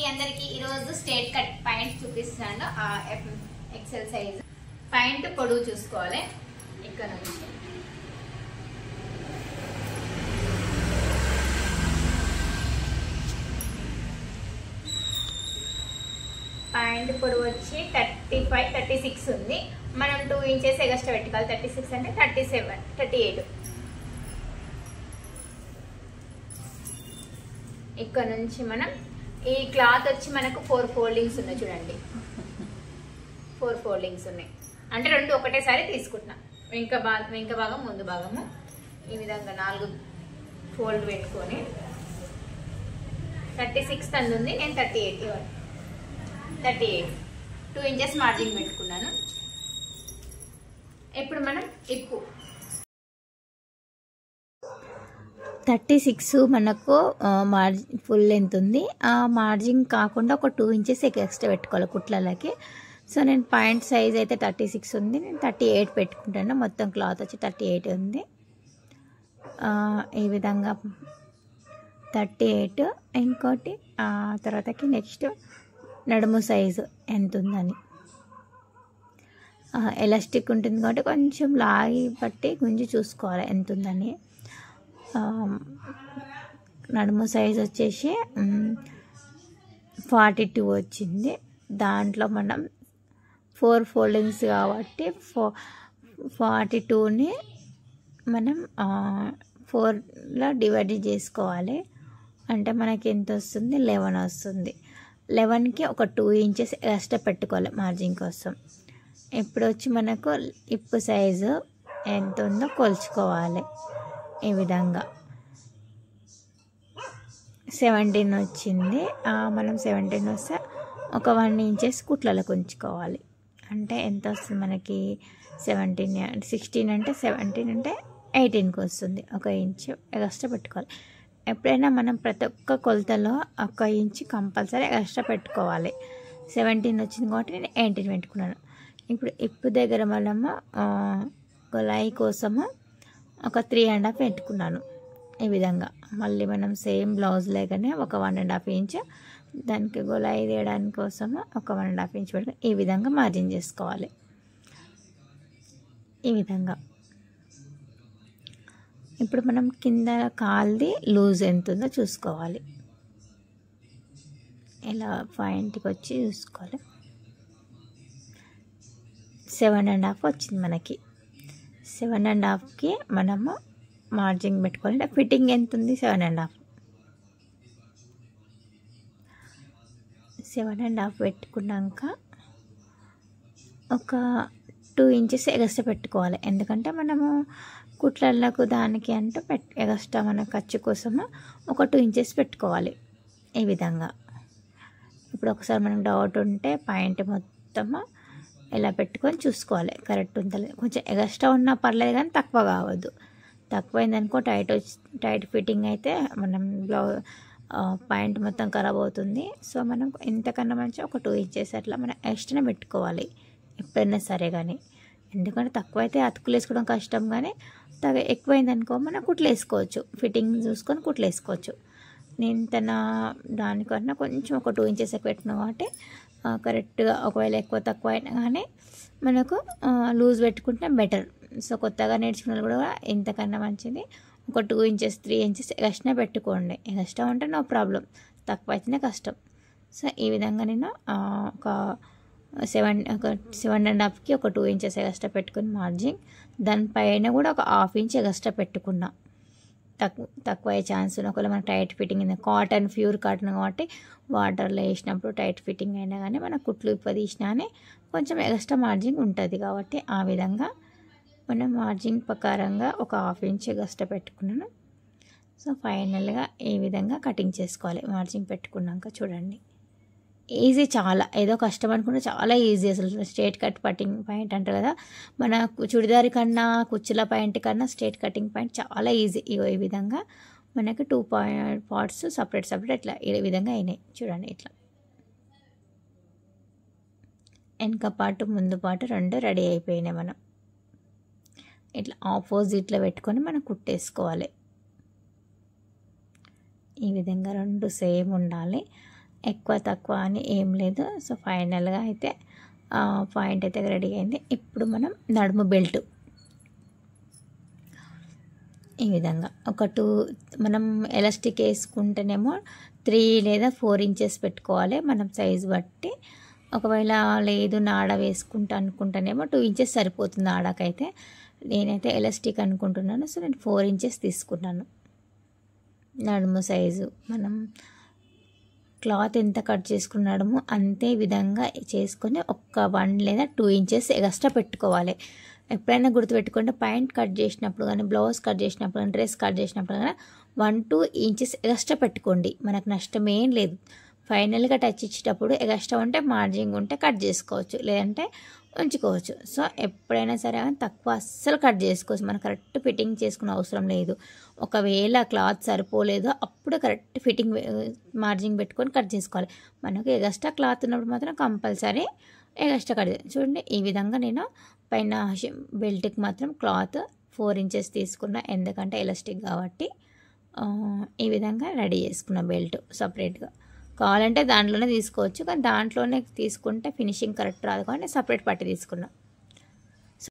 అందరికి ఈ రోజు స్ట్రైట్ కట్ పాయింట్ చూపిస్తాను. ఎక్సెల్ సైజ్ పాయింట్ పొడవు చూసుకోవాలి. ఇక్కడ నుంచి పాయింట్ పొడవు వచ్చి 36 ఉంది. మనం 2 ఇంచెస్ ఎగస్ట్రా పెట్టుకోవాలి. 36 అంటే 37, 38. ఇక్కడ నుంచి మనం ఈ క్లాత్ వచ్చి మనకు 4 ఫోల్డింగ్స్ ఉన్నాయి. చూడండి 4 ఫోల్డింగ్స్ ఉన్నాయి. అంటే 2 ఒకటేసారి తీసుకుంటున్నాం. వెనక భాగం ముందు భాగము ఈ విధంగా 4 ఫోల్డ్ పెట్టుకొని 36 తంది ఉంది. నేను 38 2 ఇంచెస్ మార్జిన్ పెట్టుకున్నాను. ఇప్పుడు మనం ఇప్పు 36 మనకు మార్జిన్ ఫుల్ లెంత్ ఉంది. ఆ మార్జిన్ కాకుండా ఒక 2 ఇంచెస్ ఎక్స్ట్రా పెట్టుకోవాలి కుట్లలకి. సో నేను పాయింట్ సైజ్ అయితే 36 ఉంది. నేను 38 పెట్టుకుంటాను. మొత్తం క్లాత్ వచ్చి 38 ఉంది. ఈ విధంగా 38. ఇంకోటి తర్వాతకి నెక్స్ట్ నడుము సైజు ఎంత ఉందని ఎలాస్టిక్ ఉంటుంది కాబట్టి కొంచెం లాగి పట్టి గుంజి చూసుకోవాలి ఎంత ఉందని. నడుము సైజ్ వచ్చేసి 42 వచ్చింది. దాంట్లో మనం 4 ఫోల్డింగ్స్ కాబట్టి 42ని మనం 4లో డివైడ్ చేసుకోవాలి. అంటే మనకి ఎంత వస్తుంది? 11 వస్తుంది. 11కి ఒక 2 ఇంచెస్ ఎక్స్ట్రా పెట్టుకోవాలి మార్జిన్ కోసం. ఇప్పుడు వచ్చి మనకు ఇప్పు సైజు ఎంత ఉందో కొలుచుకోవాలి. ఈ విధంగా 17 వచ్చింది. మనం 17 వస్తే ఒక 1 ఇంచెస్ కుట్లలకు ఉంచుకోవాలి. అంటే ఎంత వస్తుంది మనకి? 17 16 అంటే 17 అంటే 18కి వస్తుంది. 1 ఇంచు ఎక్స్ట్రా పెట్టుకోవాలి. ఎప్పుడైనా మనం ప్రతి ఒక్క కొలతలో 1 ఇంచు కంపల్సరీ ఎక్స్ట్రా పెట్టుకోవాలి. 17 వచ్చింది కాబట్టి నేను 18 పెట్టుకున్నాను. ఇప్పుడు ఇప్పు దగ్గర మనము గొలాయి కోసము ఒక 3.5 పెట్టుకున్నాను. ఈ విధంగా మళ్ళీ మనం సేమ్ బ్లౌజ్ లేకనే ఒక 1.5 ఇంచ్ దానికి గొలాయి తీయడానికి కోసము ఒక 1.5 ఇంచ్ పెట్టుకుని ఈ విధంగా మార్జిన్ చేసుకోవాలి. ఈ విధంగా ఇప్పుడు మనం కింద కాల్ది లూజ్ ఎంత ఉందో చూసుకోవాలి. ఇలా పాయింట్కి వచ్చి చూసుకోవాలి. 7.5 వచ్చింది మనకి. 7.5కి మనము మార్జిన్ పెట్టుకోవాలి. ఫిట్టింగ్ ఎంత ఉంది? 7.5 పెట్టుకున్నాక ఒక 2 ఇంచెస్ ఎగస్ట్రా పెట్టుకోవాలి. ఎందుకంటే మనము కుట్లలకు దానికి అంటూ ఎగస్ట్రా మన ఖర్చు కోసము ఒక 2 ఇంచెస్ పెట్టుకోవాలి. ఈ విధంగా ఇప్పుడు ఒకసారి మనకు డౌట్ ఉంటే పాయింట్ మొత్తము ఇలా పెట్టుకొని చూసుకోవాలి కరెక్ట్ ఉందా. కొంచెం ఎగస్ట్రా ఉన్నా పర్లేదు కానీ తక్కువ కావద్దు. తక్కువైందనుకో టైట్ ఫిట్టింగ్ అయితే మనం పాయింట్ మొత్తం ఖరాబ్ అవుతుంది. సో మనం ఇంతకన్నా మంచిగా ఒక 2 ఇంచెస్ అట్లా మనం ఎక్స్ట్రా పెట్టుకోవాలి ఎప్పుడైనా సరే. కానీ ఎందుకంటే తక్కువ అయితే అతుకులు వేసుకోవడం కష్టం, కానీ ఎక్కువైందనుకో మనం కుట్లు వేసుకోవచ్చు. ఫిట్టింగ్ చూసుకొని కుట్లు వేసుకోవచ్చు. నేను దానికన్నా కొంచెం ఒక 2 ఇంచెస్ ఎక్కువ పెట్టినా కాబట్టి కరెక్ట్గా ఒకవేళ ఎక్కువ తక్కువ అయినా కానీ మనకు లూజ్ పెట్టుకుంటే బెటర్. సో కొత్తగా నేర్చుకున్న కూడా ఇంతకన్నా మంచిది ఒక 2 ఇంచెస్ 3 ఇంచెస్ ఎక్స్ట్రా పెట్టుకోండి. ఎక్స్ట్రా ఉంటే నో ప్రాబ్లం, తక్కువ అయితేనే కష్టం. సో ఈ విధంగా నేను ఒక 7.5కి ఒక 2 ఇంచెస్ ఎక్స్ట్రా పెట్టుకుని మార్జిన్, దానిపైన కూడా ఒక 1/2 ఇంచ్ ఎక్స్ట్రా పెట్టుకున్నా. తక్కువ అయ్యే ఛాన్స్ ఉంది. ఒకవేళ మనకు టైట్ ఫిట్టింగ్ ఉంది, ప్యూర్ కాటన్ కాబట్టి వాటర్లో వేసినప్పుడు టైట్ ఫిట్టింగ్ అయినా కానీ మన కుట్లు తీసినా కానీ కొంచెం ఎక్స్ట్రా మార్జిన్ ఉంటుంది. కాబట్టి ఆ విధంగా మనం మార్జిన్ ప్రకారంగా ఒక 1/2 ఇంచ్ ఎక్స్ట్రా పెట్టుకున్నాను. సో ఫైనల్గా ఈ విధంగా కటింగ్ చేసుకోవాలి. మార్జిన్ పెట్టుకున్నాక చూడండి ఈజీ, చాలా ఏదో కష్టం అనుకుంటే చాలా ఈజీ. అసలు స్ట్రైట్ కట్ కటింగ్ పాయింట్ అంటారు కదా, మన చుడిదారి కన్నా కుచ్చుల పాయింట్ కన్నా స్ట్రైట్ కటింగ్ పాయింట్ చాలా ఈజీ. ఈ విధంగా మనకి 2 పార్ట్స్ సపరేట్ ఇట్లా ఈ విధంగా అయినాయి. చూడండి ఇట్లా వెనక పార్ట్ ముందు పార్ట్ 2 రెడీ అయిపోయినాయి. మనం ఇట్లా ఆపోజిట్లో పెట్టుకొని మనం కుట్టేసుకోవాలి. ఈ విధంగా 2 సేమ్ ఉండాలి. ఎక్కువ తక్కువ అని ఏం లేదు. సో ఫైనల్గా అయితే పాయింట్ అయితే రెడీ అయింది. ఇప్పుడు మనం నడుము బెల్ట్ ఈ విధంగా ఒక 2 మనం ఎలాస్టిక్ వేసుకుంటేనేమో 3 లేదా 4 ఇంచెస్ పెట్టుకోవాలి మనం సైజు బట్టి. ఒకవేళ లేదు నాడ వేసుకుంటా అనుకుంటేనేమో 2 ఇంచెస్ సరిపోతుంది నాడకైతే. నేనైతే ఎలాస్టిక్ అనుకుంటున్నాను, సో నేను 4 ఇంచెస్ తీసుకున్నాను. నడుము సైజు మనం క్లాత్ ఎంత కట్ చేసుకున్నాడమో అంతే విధంగా చేసుకొని ఒక 1 లేదా 2 ఇంచెస్ ఎక్స్ట్రా పెట్టుకోవాలి. ఎప్పుడైనా గుర్తుపెట్టుకుంటే పాయింట్ కట్ చేసినప్పుడు కానీ, బ్లౌజ్ కట్ చేసినప్పుడు కానీ, డ్రెస్ కట్ చేసినప్పుడు కానీ 1-2 ఇంచెస్ ఎక్స్ట్రా పెట్టుకోండి. మనకు నష్టం ఏం లేదు. ఫైనల్గా టచ్ ఇచ్చేటప్పుడు ఎక్స్ట్రా ఉంటే మార్జింగ్ ఉంటే కట్ చేసుకోవచ్చు, లేదంటే ఉంచుకోవచ్చు. సో ఎప్పుడైనా సరే తక్కువ అస్సలు కట్ చేసుకోవచ్చు. మనం కరెక్ట్ ఫిట్టింగ్ చేసుకునే అవసరం లేదు. ఒకవేళ క్లాత్ సరిపోలేదో అప్పుడు కరెక్ట్ ఫిట్టింగ్ మార్జింగ్ పెట్టుకొని కట్ చేసుకోవాలి. మనకు ఎక్స్ట్రా క్లాత్ ఉన్నప్పుడు మాత్రం కంపల్సరీ ఎక్స్ట్రా కట్ చూడండి. ఈ విధంగా నేను పైన బెల్ట్కి మాత్రం క్లాత్ 4 ఇంచెస్ తీసుకున్నా, ఎందుకంటే ఎలాస్టిక్ కాబట్టి. ఈ విధంగా రెడీ చేసుకున్న బెల్ట్ సపరేట్గా. కావాలంటే దాంట్లోనే తీసుకోవచ్చు, కానీ దాంట్లోనే తీసుకుంటే ఫినిషింగ్ కరెక్ట్ రాదు, కానీ సపరేట్ పట్టి తీసుకున్నా.